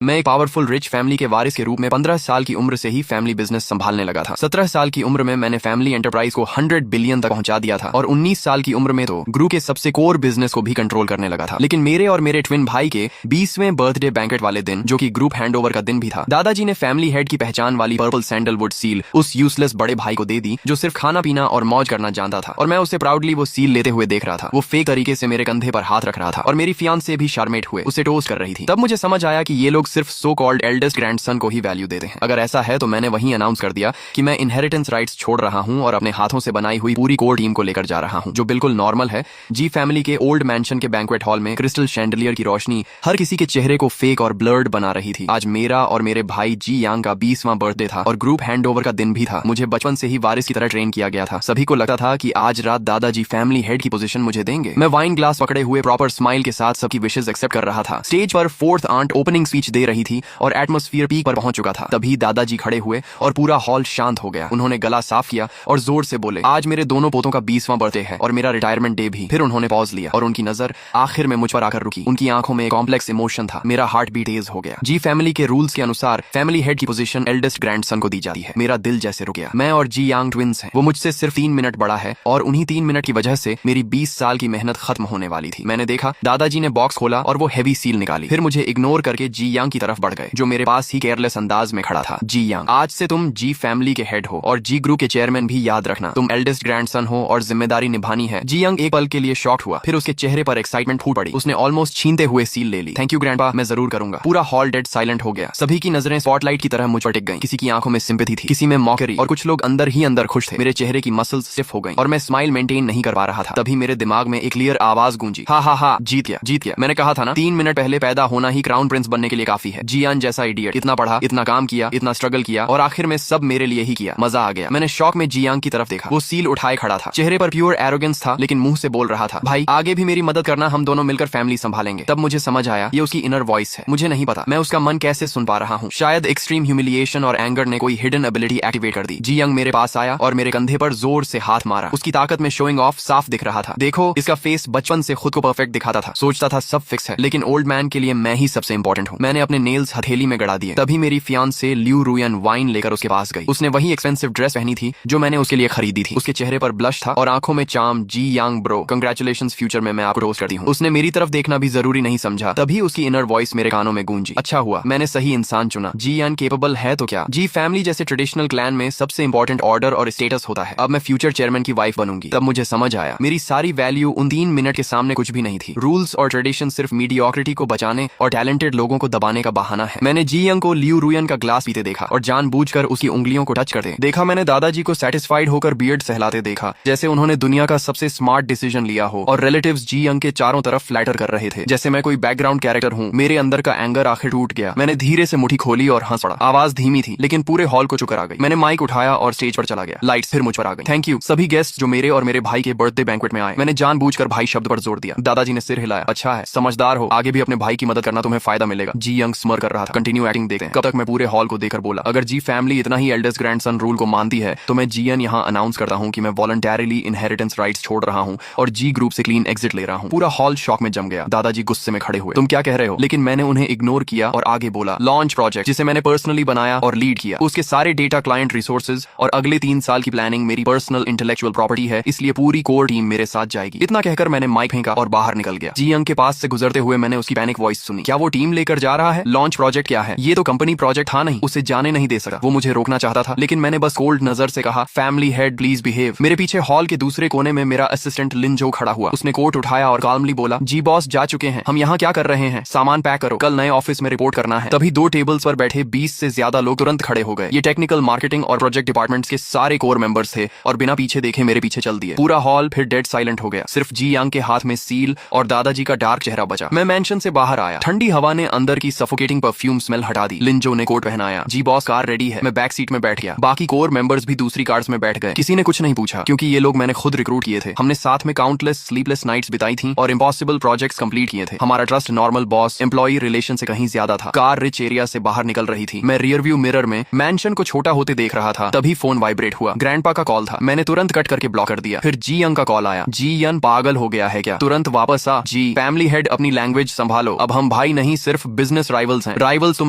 मैं एक powerful rich family के वारिस के रूप में 15 साल की उम्र से ही फैमिली बिजनेस संभालने लगा था। 17 साल की उम्र में मैंने फैमिली एंटरप्राइज को 100 बिलियन तक पहुंचा दिया था और 19 साल की उम्र में तो ग्रुप के सबसे कोर बिजनेस को भी कंट्रोल करने लगा था। लेकिन मेरे और मेरे ट्विन भाई के 20वें बर्थडे बैंकेट वाले दिन, जो कि ग्रुप हैंडओवर का दिन भी था, दादाजी ने फैमिली हेड की पहचान वाली पर्पल सैंडलवुड सील उस यूजलेस बड़े भाई को दे दी जो सिर्फ खाना पीना और मौज करना जानता था, और मैं उसे प्राउडली वो सील लेते हुए देख रहा था। वो फेक तरीके से मेरे कंधे पर हाथ रख रहा था और मेरी फियांसे भी शार्मेट हुए उसे टोस्ट कर रही थी। तब मुझे समझ आया कि ये लोग सिर्फ सो कॉल्ड एल्डेस्ट ग्रैंडसन को ही वैल्यू देते हैं। अगर ऐसा है तो मैंने वहीं अनाउंस कर दिया कि मैं इनहेरिटेंस राइट्स छोड़ रहा हूं और अपने हाथों से बनाई हुई पूरी कोर टीम को लेकर जा रहा हूं, जो बिल्कुल नॉर्मल है। जी फैमिली के ओल्ड मैंशन के बैंक्वेट हॉल में क्रिस्टल शैंडलियर की रोशनी हर किसी के चेहरे को फेक और ब्लर्ड बना रही थी। आज मेरा और मेरे भाई जी यांग का 20वां बर्थडे था और ग्रुप हैंडओवर का दिन भी था। मुझे बचपन से ही वारिस की तरह ट्रेन किया गया था। सभी को लगता था कि आज रात दादाजी फैमिली हेड की पोजीशन मुझे देंगे। मैं वाइन ग्लास पकड़े हुए प्रॉपर स्माइल के साथ सबकी विशेष एक्सेप्ट कर रहा था। स्टेज पर फोर्थ आंट ओपनिंग स्पीच दे रही थी और एटमॉस्फेयर पीक पर पहुंच चुका था। तभी दादाजी खड़े हुए और पूरा हॉल शांत हो गया। उन्होंने गला साफ किया और जोर से बोले, आज मेरे दोनों पोतों का 20वां बर्थडे है और मेरा रिटायरमेंट डे भी। फिर उन्होंने पॉज लिया और उनकी नजर आखिर में मुझ पर आकर रुकी। उनकी आंखों में कॉम्प्लेक्स इमोशन था। मेरा हार्ट बीट तेज हो गया। जी फैमिली के रूल्स के अनुसार फैमिली हेड की पोजीशन एल्डेस्ट ग्रैंडसन को दी जाती है। मेरा दिल जैसे रुक गया। मैं और जी यांग ट्विंस हैं। वो मुझसे सिर्फ 3 मिनट बड़ा है और उन्हीं 3 मिनट की वजह से मेरी 20 साल की मेहनत खत्म होने वाली थी। मैंने देखा दादाजी ने बॉक्स खोला और वो हैवी सील निकाली। फिर मुझे इग्नोर करके जी यांग की तरफ बढ़ गए, जो मेरे पास ही केयरलेस अंदाज में खड़ा था। जी यांग, आज से तुम जी फैमिली के हेड हो और जी ग्रुप के चेयरमैन भी। याद रखना, तुम एल्डेस्ट ग्रैंडसन हो और जिम्मेदारी निभानी है। जी यांग एक पल के लिए शॉक हुआ, फिर उसके चेहरे पर एक्साइटमेंट फूट पड़ी। उसने ऑलमोस्ट छीनते हुए सील ले ली। थैंक यू ग्रैंडपा, मैं जरूर करूंगा। पूरा हॉल डेड साइलेंट हो गया। सभी की नजरें स्पॉटलाइट की तरह मुझ पर टिक गईं। किसी की आंखों में सिंपैथी थी, किसी में मॉकरी, और कुछ लोग अंदर ही अंदर खुश थे। मेरे चेहरे की मसल्स स्टिफ हो गईं और मैं स्माइल मेंटेन नहीं कर पा रहा था। तभी मेरे दिमाग में एक क्लियर आवाज गूंजी, हा हा हा, जीत गया, जीत गया। मैंने कहा था ना, 3 मिनट पहले पैदा होना ही क्राउन प्रिंस बनने के लिए काफी है। जियान जैसा इडियट, इतना पढ़ा, इतना काम किया, इतना स्ट्रगल किया और आखिर में सब मेरे लिए ही किया। मजा आ गया। मैंने शौक में जियांग की तरफ देखा। वो सील उठाए खड़ा था। चेहरे पर प्योर एरोगेंस था, लेकिन मुंह से बोल रहा था, भाई आगे भी मेरी मदद करना, हम दोनों मिलकर फैमिली संभालेंगे। तब मुझे समझ आया ये उसकी इनर वॉइस है। मुझे नहीं पता मैं उसका मन कैसे सुन पा रहा हूँ। शायद एक्सट्रीम ह्यूमिलिएशन और एंगर ने कोई हिडन एबिलिटी एक्टिवेट कर दी। जियांग मेरे पास आया और मेरे कंधे पर जोर से हाथ मारा। उसकी ताकत में शोइंग ऑफ साफ दिख रहा था। देखो, इसका फेस बचपन से खुद को परफेक्ट दिखाता था। सोचता था सब फिक्स है, लेकिन ओल्ड मैन के लिए मैं ही सबसे इंपॉर्टेंट हूँ। मैंने अपने नेल्स हथेली में गड़ा दिए। तभी मेरी फियांसे ल्यू रुयन वाइन लेकर उसके पास गई। उसने वही एक्सपेंसिव ड्रेस पहनी थी जो मैंने उसके लिए खरीदी थी। उसके चेहरे पर ब्लश था और आंखों में चार्म। जी यांग ब्रो, कंग्रेचुलेशंस, फ्यूचर में मैं आपको टोस्ट करती हूँ। उसने मेरी तरफ देखना भी जरूरी नहीं समझा। तभी उसकी इनर वॉइस मेरे कानों में गूंजी, अच्छा हुआ मैंने सही इंसान चुना। जी यांग केपेबल है तो क्या। जी फैमिली जैसे ट्रेडिशनल क्लैन में सबसे इंपॉर्टेंट ऑर्डर और स्टेटस होता है। अब मैं फ्यूचर चेयरमैन की वाइफ बनूंगी। तब मुझे समझ आया मेरी सारी वैल्यू उन 3 मिनट के सामने कुछ भी नहीं थी। रूल्स और ट्रेडिशन सिर्फ मीडियोक्रिटी को बचाने और टैलेंटेड लोगों को दबाने का बहाना है। मैंने जी यांग को ल्यू रुयन का ग्लास पीते देखा और जानबूझकर उसकी उंगलियों को टच करते देखा। मैंने दादाजी को सेटिस्फाइड होकर बियर्ड सहलाते देखा, जैसे उन्होंने दुनिया का सबसे स्मार्ट डिसीजन लिया हो। और रिलेटिव्स जी यांग के चारों तरफ फ्लैटर कर रहे थे, जैसे मैं कोई बैकग्राउंड कैरेक्टर हूँ। मेरे अंदर का एंगर आखिर टूट गया। मैंने धीरे से मुट्ठी खोली और हंस पड़ा। आवाज धीमी थी, लेकिन पूरे हॉल को चुकर आ गई। मैंने माइक उठाया और स्टेज पर चला गया। लाइट्स फिर मुझ पर आ गई। थैंक यू सभी गेस्ट जो मेरे और मेरे भाई के बर्थडे बैंक्वेट में आए। मैंने जानबूझकर भाई शब्द पर जोर दिया। दादाजी ने सिर हिलाया, अच्छा है, समझदार हो, आगे भी अपने भाई की मदद करना, तुम्हें फायदा मिलेगा। जी यंग स्मर कर रहा था। कंटिन्यू एक्टिंग देखते हैं। कब तक मैं पूरे हॉल को देखकर बोला, अगर जी फैमिली इतना ही एल्डेस्ट ग्रैंडसन रूल को मानती है तो मैं जीएन यहाँ अनाउंस करता हूँ कि मैं वॉलंटरीली इनहेरिटेंस राइट्स छोड़ रहा हूँ और जी ग्रुप से क्लीन एग्जिट ले रहा हूँ। पूरा हॉल शॉक में जम गया। दादाजी गुस्से में खड़े हुए, तुम क्या कह रहे हो। लेकिन मैंने उन्हें इग्नोर किया और आगे बोला, लॉन्च प्रोजेक्ट जिसे मैंने पर्सनली बनाया और लीड किया, उसके सारे डेटा, क्लाइंट रिसोर्सेज और अगले 3 साल की प्लानिंग मेरी पर्सनल इंटेलेक्चुअल प्रॉपर्टी है, इसलिए पूरी कोर टीम मेरे साथ जाएगी। इतना कहकर मैंने माइक फेंका और बाहर निकल गया। जी यंग के पास से गुजरते हुए मैंने उसकी पैनिक वॉइस सुनी, क्या वो टीम लेकर जा रहा है। लॉन्च प्रोजेक्ट क्या है, ये तो कंपनी प्रोजेक्ट था नहीं, उसे जाने नहीं दे सका। वो मुझे रोकना चाहता था, लेकिन मैंने बस कोल्ड नजर से कहा, फैमिली हेड प्लीज बिहेव। मेरे पीछे हॉल के दूसरे कोने में मेरा असिस्टेंट लिंजो खड़ा हुआ। उसने कोट उठाया और काल्मली बोला, जी बॉस जा चुके हैं, हम यहाँ क्या कर रहे हैं, सामान पैक करो, कल नए ऑफिस में रिपोर्ट करना है। तभी 2 टेबल्स पर बैठे 20 से ज्यादा लोग तुरंत खड़े हो गए। ये टेक्निकल, मार्केटिंग और प्रोजेक्ट डिपार्टमेंट्स के सारे कोर मेंबर्स थे और बिना पीछे देखे मेरे पीछे चल दिए। पूरा हॉल फिर डेड साइलेंट हो गया। सिर्फ जी यांग के हाथ में सील और दादाजी का डार्क चेहरा बचा। मैं मेंशन से बाहर आया। ठंडी हवा ने अंदर की सफोकेटिंग परफ्यूम स्मेल हटा दी। लिंजो ने कोट पहनाया। जी बॉस कार रेडी है। मैं बैक सीट में बैठ गया। बाकी कोर मेंबर्स भी दूसरी कार्स में बैठ गए। किसी ने कुछ नहीं पूछा, क्योंकि ये लोग मैंने खुद रिक्रूट किए थे। हमने साथ में काउंटलेस स्लीपलेस नाइट्स बिताई थी और इम्पॉसिबल प्रोजेक्ट्स कंप्लीट किए थे। हमारा trust normal boss employee relation से कहीं ज्यादा था। कार रिच एरिया से बाहर निकल रही थी। मैं रियर व्यू मिरर में मेंशन को छोटा होते देख रहा था। तभी फोन वाइब्रेट हुआ। ग्रैंडपा का कॉल था। मैंने तुरंत कट करके ब्लॉक कर दिया। फिर जी यंग का कॉल आया। जी यन पागल हो गया है क्या, तुरंत वापस आ। जी फैमिली हेड अपनी लैंग्वेज संभालो, अब हम भाई नहीं सिर्फ बिजनेस बस राइवल्स हैं। राइवल्स तुम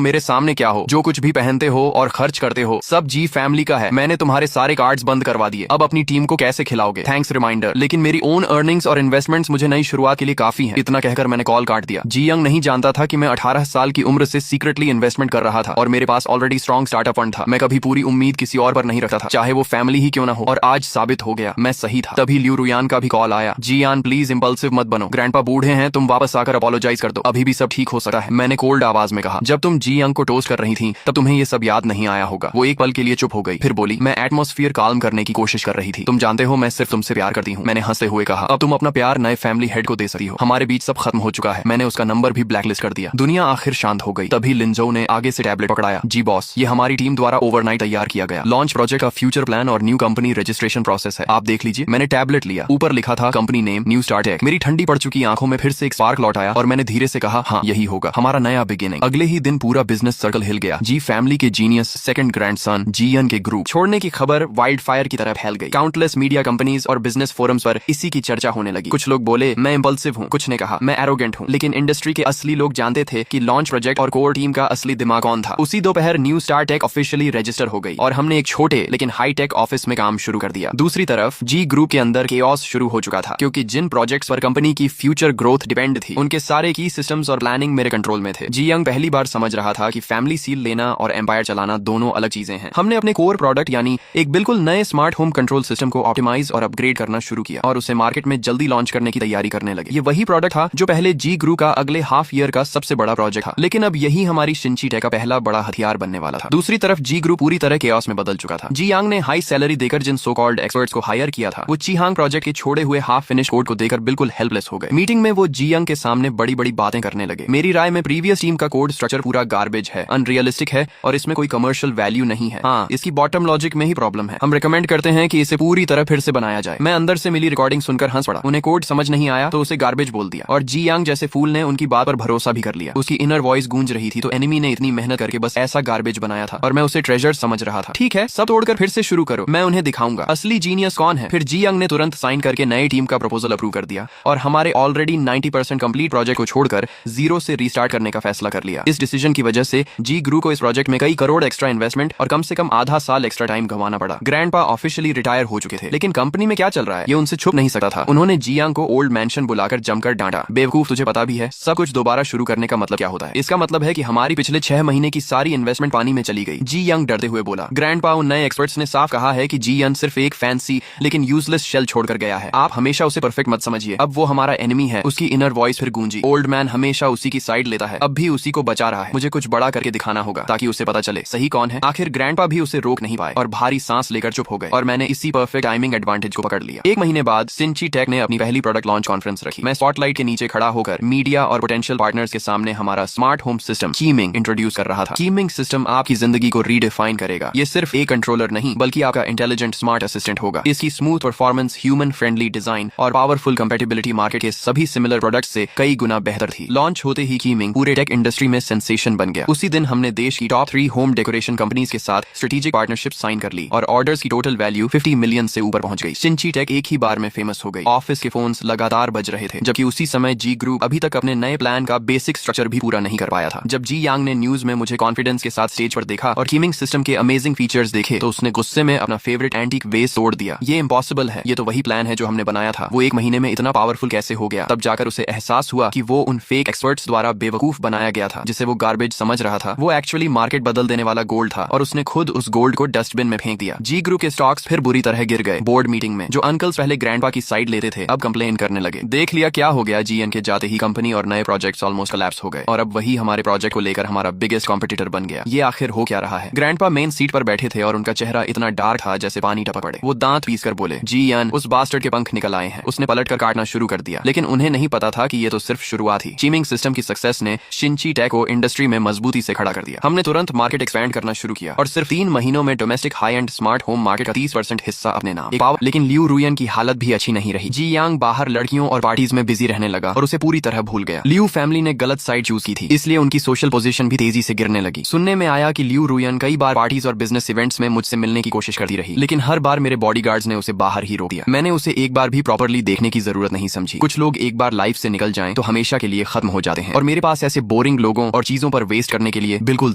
मेरे सामने क्या हो? जो कुछ भी पहनते हो और खर्च करते हो सब जी फैमिली का है। मैंने तुम्हारे सारे कार्ड्स बंद करवा दिए, अब अपनी टीम को कैसे खिलाओगे? थैंक्स रिमाइंडर, लेकिन मेरी ओन अर्निंग्स और इन्वेस्टमेंट्स मुझे नई शुरुआत के लिए काफी हैं। इतना कहकर मैंने कॉल काट दिया। जी यंग नहीं जानता था कि मैं 18 साल की उम्र से सीक्रेटली इन्वेस्टमेंट कर रहा था और मेरे पास ऑलरेडी स्ट्रॉन्ग स्टार्टअप फंड था। मैं कभी पूरी उम्मीद किसी और पर नहीं रखता था, चाहे वो फैमिली ही क्यों ना हो, और आज साबित हो गया मैं सही था। तभी लियू रुयान का भी कॉल आया। जी यान प्लीज इम्पल्सिव मत बनो, ग्रैंडपा बूढ़े हैं, तुम वापस आकर अपोलोजाइज कर दो, अभी भी सब ठीक हो सकता है। मैंने कोल्ड आवाज में कहा। जब तुम जी यंग को टोस्ट कर रही थी तब तुम्हें ये सब याद नहीं आया होगा। वो एक पल के लिए चुप हो गई, फिर बोली, मैं एटमॉस्फेयर काल्म करने की कोशिश कर रही थी। तुम जानते हो मैं सिर्फ तुमसे प्यार करती हूँ। मैंने हंसते हुए कहा, अब तुम अपना प्यार नए फैमिली हेड को दे सकती हो, हमारे बीच सब खत्म हो चुका है। मैंने उसका नंबर भी ब्लैकलिस्ट कर दिया। दुनिया आखिर शांत हो गई। तभी लिंजो ने आगे से टैबलेट पकड़ाया। जी बॉस, ये हमारी टीम द्वारा ओवरनाइट तैयार किया गया लॉन्च प्रोजेक्ट का फ्यूचर प्लान और न्यू कंपनी रजिस्ट्रेशन प्रोसेस है, आप देख लीजिए। मैंने टैबलेट लिया, ऊपर लिखा था company name New Star Tech. मेरी ठंडी पड़ चुकी आंखों में फिर से एक स्पार्क लौट आया और मैंने धीरे से कहा, हाँ यही होगा हमारा नया बिगिनिंग। अगले ही दिन पूरा बिजनेस सर्कल हिल गया। जी फैमिली के जीनियस सेकंड ग्रैंडसन जीएन के ग्रुप छोड़ने की खबर वाइल्ड फायर की तरह फैल गई। काउंटलेस मीडिया कंपनीज और बिजनेस फोरम्स पर इसी की चर्चा होने लगी। कुछ लोग बोले मैं इंपल्सिव हूँ, कुछ ने कहा मैं एरोगेंट हूँ, लेकिन इंडस्ट्री के असली लोग जानते थे कि लॉन्च प्रोजेक्ट और कोर टीम का असली दिमाग कौन था। उसी दोपहर New Star Tech officially register हो गई और हमने एक छोटे लेकिन हाई टेक ऑफिस में काम शुरू कर दिया। दूसरी तरफ जी ग्रुप के अंदर केओस शुरू हो चुका था, क्योंकि जिन प्रोजेक्ट्स पर कंपनी की फ्यूचर ग्रोथ डिपेंड थी उनके सारे की सिस्टम्स और प्लानिंग मेरे कंट्रोल में थे। जी यंग पहली बार समझ रहा था कि फैमिली सील लेना और एम्पायर चलाना दोनों अलग चीजें हैं। हमने अपने कोर प्रोडक्ट यानी एक बिल्कुल नए स्मार्ट होम कंट्रोल सिस्टम को ऑप्टिमाइज और अपग्रेड करना शुरू किया और उसे मार्केट में जल्दी लॉन्च करने की तैयारी करने लगे। ये वही प्रोडक्ट था जो पहले जी ग्रुप का अगले हाफ ईयर का सबसे बड़ा प्रोजेक्ट था, लेकिन अब यही हमारी शिंची टेक का पहला बड़ा हथियार बनने वाला था। दूसरी तरफ जी ग्रुप पूरी तरह केओस में बदल चुका था। जी यांग ने हाई सैलरी देकर जिन सो कॉल्ड एक्सपर्ट्स को हायर किया था वो चीहांग प्रोजेक्ट के छोड़े हुए हाफ फिनिश कोड को देकर बिल्कुल हेल्पलेस हो गए। मीटिंग में वो जी यंग के सामने बड़ी बड़ी बातें करने लगे। मेरी राय में प्रीवियस टीम का कोड स्ट्रक्चर पूरा गार्बेज है, अनरियलिस्टिक है और इसमें कोई कमर्शियल वैल्यू नहीं है। हाँ, इसकी बॉटम लॉजिक में ही प्रॉब्लम है। हम रिकमेंड करते हैं कि इसे पूरी तरह फिर से बनाया जाए। मैं अंदर से मिली रिकॉर्डिंग सुनकर हंस पड़ा। उन्हें कोड समझ नहीं आया तो उसे गार्बेज बोल दिया और जी यांग जैसे फूल ने उनकी बात पर भरोसा भी कर लिया। उसकी इनर वॉइस गूंज रही थी तो एनिमी ने इतनी मेहनत करके बस ऐसा गार्बेज बनाया था और मैं उसे ट्रेजर समझ रहा था। ठीक है, सब तोड़कर फिर से शुरू करो, मैं उन्हें दिखाऊंगा असली जीनियस कौन है। फिर जी यंग ने तुरंत साइन करके नई टीम का प्रपोजल अप्रूव कर दिया और हमारे ऑलरेडी 90% कंप्लीट प्रोजेक्ट को छोड़कर जीरो से रीस्टार्ट करने का फैसला कर लिया। इस डिसीजन की वजह से जी ग्रुप को इस प्रोजेक्ट में कई करोड़ एक्स्ट्रा इन्वेस्टमेंट और कम से कम आधा साल एक्स्ट्रा टाइम गंवाना पड़ा। ग्रैंडपा ऑफिशियली रिटायर हो चुके थे, लेकिन कंपनी में क्या चल रहा है ये उनसे छुप नहीं सकता था। उन्होंने जी यांग को ओल्ड मैंशन बुलाकर जमकर डांटा। बेवकूफ, तुझे पता भी है सब कुछ दोबारा शुरू करने का मतलब क्या होता है? इसका मतलब है कि हमारी पिछले 6 महीने की सारी इन्वेस्टमेंट पानी में चली गई। जी यंग डरते हुए बोला। ग्रैंडपा उन नए एक्सपर्ट्स ने साफ कहा है कि जी यंग सिर्फ एक फैंसी लेकिन यूजलेस शेल छोड़कर गया है। आप हमेशा उसे परफेक्ट मत समझिए, अब वो हमारा एनिमी है। उसकी इनर वॉइस फिर गूंजी। ओल्ड मैन हमेशा उसी की साइड लेता है, अब भी उसी को बचा रहा है। मुझे कुछ बड़ा करके दिखाना होगा ताकि उसे पता चले सही कौन है। आखिर ग्रैंडपा भी उसे रोक नहीं पाए और भारी सांस लेकर चुप हो गए और मैंने इसी परफेक्ट टाइमिंग एडवांटेज को पकड़ लिया। 1 महीने बाद सिंची टेक ने अपनी पहली प्रोडक्ट लॉन्च कॉन्फ्रेंस रखी। मैं स्पॉटलाइट के नीचे खड़ा होकर मीडिया और पोटेंशियल पार्टनर्स के सामने हमारा स्मार्ट होम सिस्टम कीमिंग इंट्रोड्यूस कर रहा था। कीमिंग सिस्टम आपकी जिंदगी को रीडिफाइन करेगा। ये सिर्फ एक कंट्रोलर नहीं बल्कि आपका इंटेलिजेंट स्मार्ट असिस्टेंट होगा। इसकी smooth performance, human friendly design और पावरफुल कंपैटिबिलिटी मार्केट के सभी सिमिलर प्रोडक्ट्स से कई गुना बेहतर थी। लॉन्च होते ही कीमिंग पूरे टेक इंडस्ट्री में सेंसेशन बन गया। उसी दिन हमने देश की टॉप 3 होम डेकोरेशन कंपनीज के साथ स्ट्रेटेजिक पार्टनरशिप साइन कर ली और ऑर्डर्स की टोटल वैल्यू 50 मिलियन से ऊपर पहुंच गई। सिंची टेक एक ही बार में फेमस हो गई। ऑफिस के फोन्स लगातार बज रहे थे, जबकि उसी समय जी ग्रुप अभी तक अपने नए प्लान का बेसिक स्ट्रक्चर भी पूरा नहीं कर पाया था। जब जी यांग ने न्यूज में मुझे कॉन्फिडेंस के साथ स्टेज पर देखा और कीमिंग सिस्टम के अमेजिंग फीचर्स देखे तो उसने गुस्से में अपना फेवरेट एंटीक वेस तोड़ दिया। ये इम्पॉसिबल है, ये तो वही प्लान है जो हमने बनाया था। वो 1 महीने में इतना पावरफुल कैसे हो गया? तब जाकर उसे एहसास हुआ कि वो उन फेक एक्सपर्ट्स द्वारा बेवकूफ बनाया गया था, जिसे वो गार्बेज समझ रहा था। वो एक्चुअली मार्केट बदल देने वाला गोल्ड था और उसने खुद उस गोल्ड को डस्टबिन में फेंक दिया। जी ग्रुप के स्टॉक्स फिर बुरी तरह गिर गए। बोर्ड मीटिंग में जो अंकल्स पहले ग्रैंडपा की साइड लेते थे अब कंप्लेन करने लगे। देख लिया क्या हो गया? जीएन के जाते ही कंपनी और नए प्रोजेक्ट्स ऑलमोस्ट कोलैप्स हो गए और अब वही हमारे प्रोजेक्ट को लेकर हमारा बिगेस्ट कॉम्पिटिटर बन गया। ये आखिर हो क्या रहा है? ग्रैंडपा मेन सीट पर बैठे थे और उनका चेहरा इतना डार्क था जैसे पानी टपक पड़े। वो दांत पीस कर बोले, जीएन उस बास्टर्ड के पंख निकल आए हैं। उसने पलट कर काटना शुरू कर दिया, लेकिन उन्हें नहीं पता था कि ये तो सिर्फ शुरुआत थी। कीमिंग सिस्टम की सक्सेस ने शिंची टेक को इंडस्ट्री में मजबूती से खड़ा कर दिया। हमने तुरंत मार्केट एक्सपैंड करना शुरू किया और सिर्फ 3 महीनों में domestic high and smart home market का 30% हिस्सा अपने नाम। लेकिन लियू रुयन की हालत भी अच्छी नहीं रही। जी यांग बाहर लड़कियों और पार्टीज में बिजी रहने लगा और उसे पूरी तरह भूल गया। लियू फैमिली ने गलत साइड चूज की थी, इसलिए उनकी सोशल पोजीशन भी तेजी से गिरने लगी। सुनने में आया कि लियू रुयन कई बार पार्टीज और बिजनेस इवेंट्स में मुझसे मिलने की कोशिश करती रही, लेकिन हर बार मेरे बॉडीगार्ड्स ने उसे बाहर ही रोक दिया। मैंने उसे एक बार भी प्रॉपर्ली देखने की जरूरत नहीं समझी। कुछ लोग एक बार लाइफ से निकल जाएं तो हमेशा के लिए खत्म हो जाते हैं और मेरे पास ऐसे बोरिंग बोरिंग लोगों और चीजों पर वेस्ट करने के लिए बिल्कुल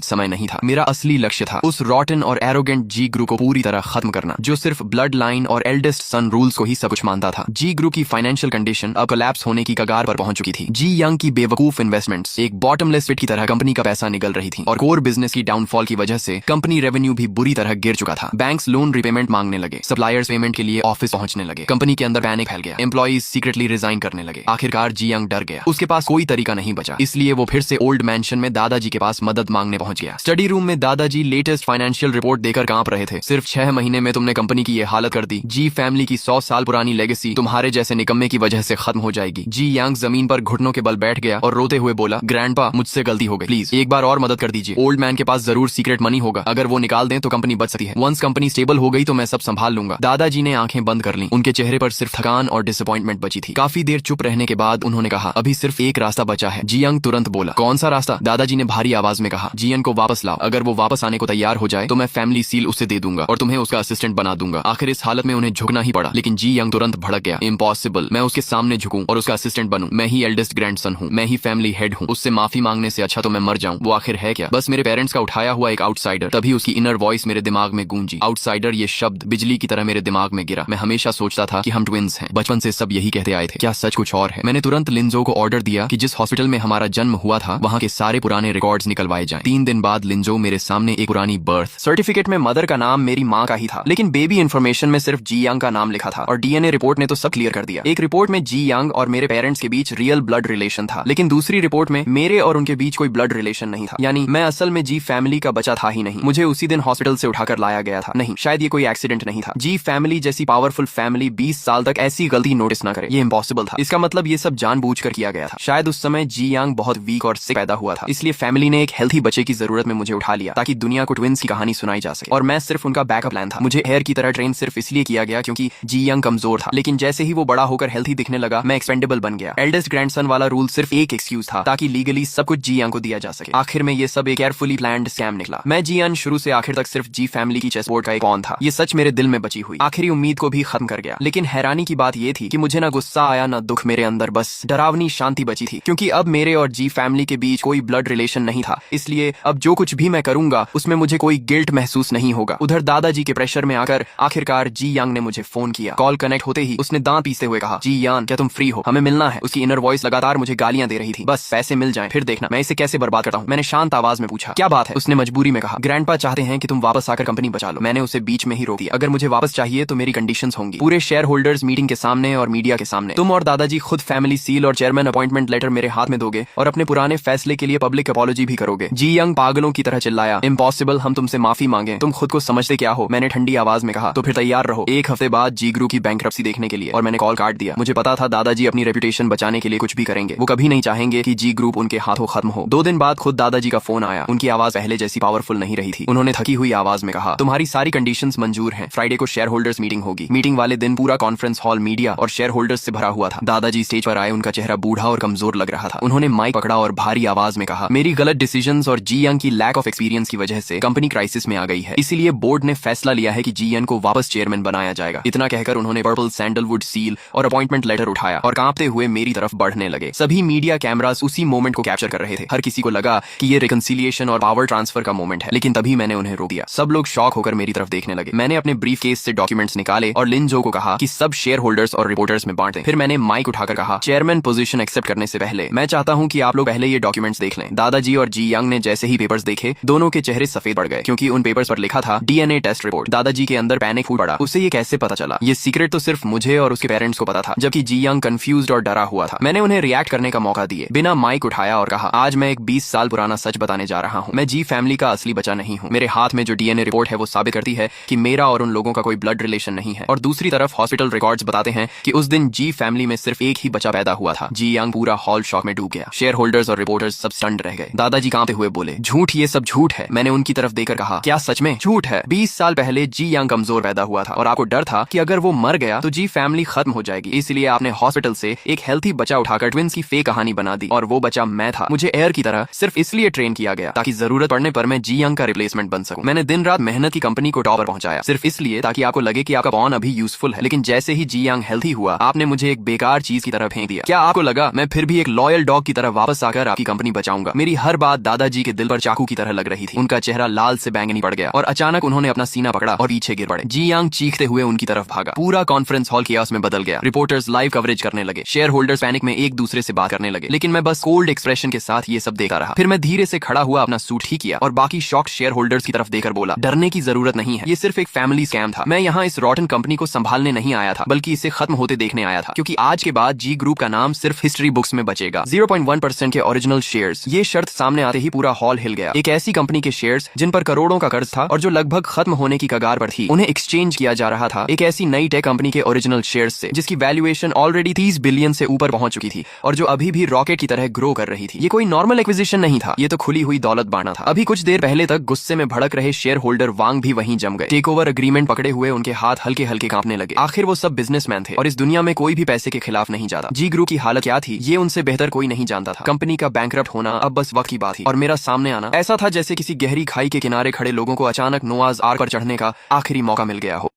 समय नहीं था। मेरा असली लक्ष्य था उस रॉटन और एरोगेंट जी ग्रुप को पूरी तरह खत्म करना, जो सिर्फ ब्लड लाइन और एल्डेस्ट सन रूल्स को ही सब कुछ मानता था। जी ग्रुप की फाइनेंशियल कंडीशन अब कोलैप्स होने की कगार पर पहुंच चुकी थी। जी यंग की बेवकूफ इन्वेस्टमेंट्स एक बॉटमलेस पिट की तरह कंपनी का पैसा निगल रही थी और कोर बिजनेस की डाउनफॉल की वजह से कंपनी रेवेन्यू भी बुरी तरह गिर चुका था। बैंक्स लोन रिपेमेंट मांगने लगे, सप्लायर्स पेमेंट के लिए ऑफिस पहुंचने लगे, कंपनी के अंदर पैनिक फैल गया, एम्प्लॉइज सीक्रेटली रिजाइन करने लगे। आखिरकार जी यंग डर गया, उसके पास कोई तरीका नहीं बचा, इसलिए वो फिर से ओल्ड मैंशन में दादाजी के पास मदद मांगने पहुंच गया। स्टडी रूम में दादाजी लेटेस्ट फाइनेंशियल रिपोर्ट देकर कांप रहे थे। सिर्फ 6 महीने में तुमने कंपनी की ये हालत कर दी। जी फैमिली की 100 साल पुरानी लेगेसी तुम्हारे जैसे निकम्मे की वजह से खत्म हो जाएगी। जी यंग जमीन पर घुटनों के बल बैठ गया और रोते हुए बोला, ग्रैंडपा मुझसे गलती हो गई, प्लीज एक बार और मदद कर दीजिए। ओल्ड मैन के पास जरूर सीक्रेट मनी होगा, अगर वो निकाल दें तो कंपनी बच सकती है। वंस कंपनी स्टेबल हो गई तो मैं सब संभाल लूंगा। दादाजी ने आंखें बंद कर ली, उनके चेहरे पर सिर्फ थकान और डिसअपॉइंटमेंट बची थी। काफी देर चुप रहने के बाद उन्होंने कहा, अभी सिर्फ एक रास्ता बचा है। जी यंग तुरंत बोला, कौन सा रास्ता? दादाजी ने भारी आवाज में कहा, जियन को वापस लाओ। अगर वो वापस आने को तैयार हो जाए तो मैं फैमिली सील उसे दे दूंगा और तुम्हें उसका असिस्टेंट बना दूंगा। आखिर इस हालत में उन्हें झुकना ही पड़ा, लेकिन जी यंग तुरंत भड़क गया, इम्पॉसिबल, मैं उसके सामने झुकूं और उसका असिस्टेंट बनूं? मैं ही एल्डेस्ट ग्रैंडसन हूं, मैं ही फैमिली हेड हूं, उससे माफी मांगने से अच्छा तो मैं मर जाऊं। वो आखिर है क्या? बस मेरे पेरेंट्स का उठाया हुआ एक आउटसाइडर। तभी उसकी इनर वॉइस मेरे दिमाग में गूंजी। आउटसाइडर ये शब्द बिजली की तरह मेरे दिमाग में गिरा। मैं हमेशा सोचता था कि हम ट्विंस हैं, बचपन से सब यही कहते आए थे, क्या सच कुछ और है? मैंने तुरंत लिंजो को ऑर्डर दिया कि जिस हॉस्पिटल में हमारा जन्म हुआ था वहां के सारे पुराने रिकॉर्ड्स निकलवाए जाएं। 3 दिन बाद लिंजो मेरे सामने एक पुरानी बर्थ सर्टिफिकेट में मदर का नाम मेरी माँ का ही था, लेकिन बेबी इन्फॉर्मेशन में सिर्फ जी यंग का नाम लिखा था और डीएनए रिपोर्ट ने तो सब क्लियर कर दिया। एक रिपोर्ट में जी यंग और मेरे पेरेंट्स के बीच रियल ब्लड रिलेशन था, लेकिन दूसरी रिपोर्ट में मेरे और उनके बीच कोई ब्लड रिलेशन नहीं था। यानी मैं असल में जी फैमिली का बच्चा था ही नहीं। मुझे उसी दिन हॉस्पिटल से उठाकर लाया गया था। नहीं, शायद ये कोई एक्सीडेंट नहीं था। जी फैमिली जैसी पावरफुल फैमिली 20 साल तक ऐसी गलती नोटिस न करे, ये इम्पॉसिबल था। इसका मतलब ये सब जानबूझकर किया गया था। शायद उस समय जी यंग बहुत वीक और सिक पैदा हुआ था, इसलिए फैमिली ने एक हेल्थी बच्चे की जरूरत में मुझे उठा लिया ताकि दुनिया को ट्विंस की कहानी सुनाई जा सके। और मैं सिर्फ उनका बैकअप प्लान था। मुझे हेयर की तरह ट्रेन सिर्फ इसलिए किया गया क्योंकि जी यंग कमजोर था, लेकिन जैसे ही वो बड़ा होकर हेल्थी दिखने लगा मैं एक्सपेंडेबल बन गया। एल्डेस्ट ग्रैंडसन वाला रूल सिर्फ एक एक्सक्यूज था ताकि लीगली सब कुछ जी यंग को दिया जा सके। आखिर में ये सब एक केयरफुली प्लान्ड स्कैम निकला। मैं जी यंग शुरू से आखिर तक सिर्फ जी फैमिली की चेस बोर्ड का एक पॉन था। ये सच मेरे दिल में बची हुई आखिरी उम्मीद को भी खत्म कर गया। लेकिन हैरानी की बात ये थी कि मुझे ना गुस्सा आया ना दुख, मेरे अंदर बस डरावनी शांति बची थी, क्योंकि अब मेरे और जी फैमिली के बीच कोई ब्लड रिलेशन नहीं था। इसलिए अब जो कुछ भी मैं करूंगा उसमें मुझे कोई गिल्ट महसूस नहीं होगा। उधर दादाजी के प्रेशर में आकर आखिरकार जी यंग ने मुझे फोन किया। कॉल कनेक्ट होते ही उसने दांत पीसते हुए कहा, जी यान क्या तुम फ्री हो? हमें मिलना है। उसकी इनर वॉइस लगातार मुझे गालियां दे रही थी, बस पैसे मिल जाएं फिर देखना मैं इसे कैसे बर्बाद करता हूँ। मैंने शांत आवाज में पूछा, क्या बात है? उसने मजबूरी में कहा, ग्रैंडपा चाहते हैं कि तुम वापस आकर कंपनी बचा लो। मैंने उसे बीच में ही रोक दिया, अगर मुझे वापस चाहिए तो मेरी कंडीशंस होंगी, पूरे शेयर होल्डर्स मीटिंग के सामने और मीडिया के सामने। तुम और दादाजी खुद फैमिली सील और चेयरमैन अपॉइंटमेंट लेटर मेरे हाथ में दोगे और अपने पुराने फैसले के लिए पब्लिक अपॉलॉजी भी करोगे। जी यंग पागलों की तरह चिल्लाया, इम्पॉसिबल, हम तुमसे माफी मांगे, तुम खुद को समझते क्या हो? मैंने ठंडी आवाज में कहा, तो फिर तैयार रहो 1 हफ्ते बाद जी ग्रुप की बैंकरप्सी देखने के लिए। और मैंने कॉल काट दिया। मुझे पता था दादाजी अपनी रेपुटेशन बचाने के लिए कुछ भी करेंगे, वो कभी नहीं चाहेंगे कि जी ग्रुप उनके हाथों खत्म हो। 2 दिन बाद खुद दादाजी का फोन आया। उनकी आवाज पहले जैसी पावरफुल नहीं रही थी। उन्होंने थकी हुई आवाज में कहा, तुम्हारी सारी कंडीशंस मंजूर हैं, फ्राइडे को शेयर होल्डर्स मीटिंग होगी। मीटिंग वाले दिन पूरा कॉन्फ्रेंस हॉल मीडिया और शेयर होल्डर्स से भरा हुआ था। दादाजी स्टेज पर आए, उनका चेहरा बूढ़ा और कमजोर लग रहा था। उन्होंने माइक पकड़ा और भारी आवाज में कहा, मेरी गलत डिसीजंस और जी यंग की लैक ऑफ एक्सपीरियंस की वजह से कंपनी क्राइसिस में आ गई है, इसीलिए बोर्ड ने फैसला लिया है कि जी यंग को वापस चेयरमैन बनाया जाएगा। इतना कहकर उन्होंने पर्पल सैंडलवुड सील और अपॉइंटमेंट लेटर उठाया और कांपते हुए मेरी तरफ बढ़ने लगे। सभी मीडिया कैमरास उसी मोमेंट को कैप्चर कर रहे थे। हर किसी को लगा कि ये रिकंसिलिएशन और पावर ट्रांसफर का मोमेंट है, लेकिन तभी मैंने उन्हें रोक दिया। सब लोग शॉक होकर मेरी तरफ देखने लगे। मैंने अपने ब्रीफ केस से डॉक्यूमेंट्स निकाले और लिंजो को कहा कि सब शेयर होल्डर्स और रिपोर्टर्स में बांट दें। फिर मैंने माइक उठाकर कहा, चेयरमैन पोजीशन एक्सेप्ट करने से पहले मैं चाहता हूं कि आप लोग पहले ये डॉक्यूमेंट्स देख लें। दादाजी और जी यंग ने जैसे ही पेपर्स देखे, दोनों के चेहरे सफेद पड़ गए, क्योंकि उन पेपर्स पर लिखा था डीएनए टेस्ट रिपोर्ट। दादाजी के अंदर पैनिक फूट पड़ा। उसे ये कैसे पता चला? ये सीक्रेट तो सिर्फ मुझे और उसके पेरेंट्स को पता था, जबकि जी यंग कंफ्यूज्ड और डरा हुआ था। मैंने उन्हें रिएक्ट करने का मौका दिए, बिना माइक उठाया और कहा, आज मैं एक 20 साल पुराना सच बताने जा रहा हूँ। मैं जी फैमिली का असली बच्चा नहीं हूँ। मेरे हाथ में जो डीएनए रिपोर्ट है वो साबित करती है कि मेरा और उन लोगों का कोई ब्लड रिलेशन नहीं है, और दूसरी तरफ हॉस्पिटल रिकॉर्ड्स बताते हैं कि उस दिन जी फैमिली में सिर्फ एक ही बच्चा पैदा हुआ था। जी यंग पूरा हॉल शॉक में डूब गया। शेयर होल्डर्स और रिपोर्टर्स सब स्टन्ड रह गए। दादाजी कांपते हुए बोले, झूठ, ये सब झूठ है। मैंने उनकी तरफ देखकर कहा, क्या सच में झूठ है? 20 साल पहले जी यंग कमजोर पैदा हुआ था और आपको डर था कि अगर वो मर गया तो जी फैमिली खत्म हो जाएगी, इसलिए आपने हॉस्पिटल से एक हेल्थी बच्चा उठाकर ट्विंस की फेक कहानी बना दी, और वो बच्चा मैं था। मुझे एयर की तरह सिर्फ इसलिए ट्रेन किया गया ताकि जरूरत पड़ने पर मैं जी यंग का रिप्लेसमेंट बन सकूं। मैंने दिन रात मेहनत की कंपनी को टॉप पर पहुंचाया, सिर्फ इसलिए ताकि आपको लगे कि आपका पॉन अभी यूजफुल है। लेकिन जैसे ही जी यंग हेल्थी हुआ, आपने मुझे एक बेकार चीज की तरह फेंक दिया। क्या आपको लगा मैं फिर भी एक लॉयल डॉग की तरह वापस आकर आपकी कंपनी बचाऊंगा। मेरी हर बात दादाजी के दिल पर चाकू की तरह लग रही थी। उनका चेहरा लाल से बैंगनी पड़ गया और अचानक उन्होंने अपना सीना पकड़ा और पीछे गिर पड़े। जी यांग चीखते हुए उनकी तरफ भागा। पूरा कॉन्फ्रेंस हॉल कियास में बदल गया। रिपोर्टर्स लाइव कवरेज करने लगे। शेयर होल्डर्स पैनिक में एक दूसरे से बात करने लगे, लेकिन मैं बस कोल्ड एक्सप्रेशन के साथ ये सब देखा रहा। फिर मैं धीरे से खड़ा हुआ, अपना सूट ठीक किया और बाकी शॉक शेयर होल्डर्स की तरफ देकर बोला, डरने की जरूरत नहीं है, ये सिर्फ एक फैमिली स्कैम था। मैं यहाँ इस रॉटन कंपनी को संभालने नहीं आया था, बल्कि इसे खत्म होते देखने आया था, क्योंकि आज के बाद जी ग्रुप का नाम सिर्फ हिस्ट्री बुक्स में बचेगा। 0.1% के ओरिजिनल शेयर्स। ये शर्त सामने आते ही पूरा हॉल हिल गया। एक ऐसी कंपनी के शेयर्स जिन पर करोड़ों का कर्ज था और जो लगभग खत्म होने की कगार पर थी, उन्हें एक्सचेंज किया जा रहा था एक ऐसी नई टेक कंपनी के ओरिजिनल शेयर्स से, जिसकी वैल्यूएशन ऑलरेडी 30 बिलियन से ऊपर पहुंच चुकी थी और जो अभी भी रॉकेट की तरह ग्रो कर रही थी। ये कोई नॉर्मल एक्विजिशन नहीं था, ये तो खुली हुई दौलत बांटना था। अभी कुछ देर पहले तक गुस्से में भड़क रहे शेयर होल्डर वांग भी वहीं जम गए। टेक ओवर एग्रीमेंट पकड़े हुए उनके हाथ हल्के हल्के कांपने लगे। आखिर वो सब बिजनेसमैन थे और इस दुनिया में कोई भी पैसे के खिलाफ नहीं जाता। जी ग्रुप की हालत क्या थी, ये उनसे बेहतर कोई नहीं जानता था। कंपनी का बैंकरप्ट होना अब बस वक्त की बात थी और मेरा सामने आना ऐसा था जैसे किसी गहरी खाई के किनारे खड़े लोगों को अचानक नोआज आर्क पर चढ़ने का आखिरी मौका मिल गया हो।